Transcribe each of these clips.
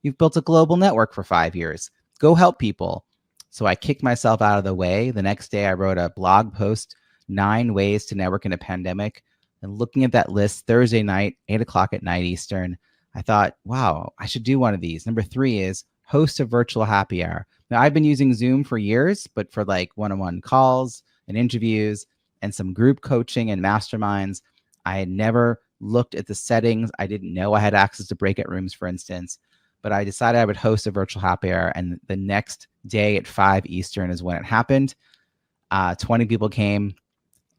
You've built a global network for 5 years. Go help people. So I kicked myself out of the way. The next day, I wrote a blog post, 9 ways to network in a pandemic. And looking at that list Thursday night, 8 o'clock at night Eastern, I thought, wow, I should do one of these. Number 3 is host a virtual happy hour. Now, I've been using Zoom for years, but for like one-on-one calls and interviews and some group coaching and masterminds, I had never looked at the settings. I didn't know I had access to breakout rooms, for instance, but I decided I would host a virtual happy hour. And the next day at 5 Eastern is when it happened. 20 people came.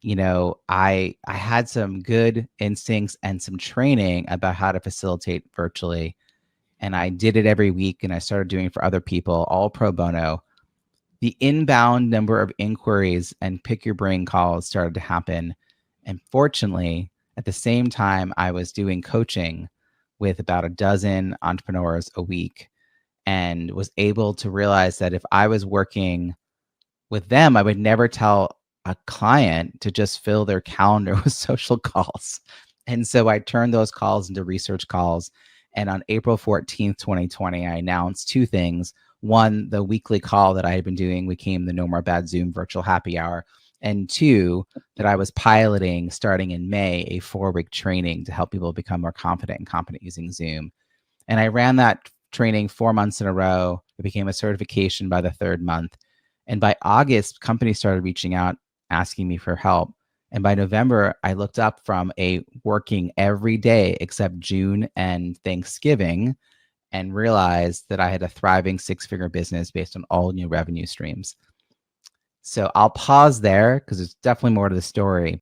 You know, I had some good instincts and some training about how to facilitate virtually. And I did it every week, and I started doing it for other people, all pro bono. The inbound number of inquiries and pick your brain calls started to happen. And fortunately, at the same time, I was doing coaching with about a dozen entrepreneurs a week, and was able to realize that if I was working with them, I would never tell a client to just fill their calendar with social calls. And so I turned those calls into research calls. And on April 14th, 2020, I announced 2 things. One, the weekly call that I had been doing became the No More Bad Zoom virtual happy hour. And 2, that I was piloting starting in May, a 4-week training to help people become more confident and competent using Zoom. And I ran that training 4 months in a row. It became a certification by the 3rd month. And by August, companies started reaching out, asking me for help. And by November, I looked up from a working every day except June and Thanksgiving, and realized that I had a thriving 6-figure business based on all new revenue streams. So I'll pause there because there's definitely more to the story.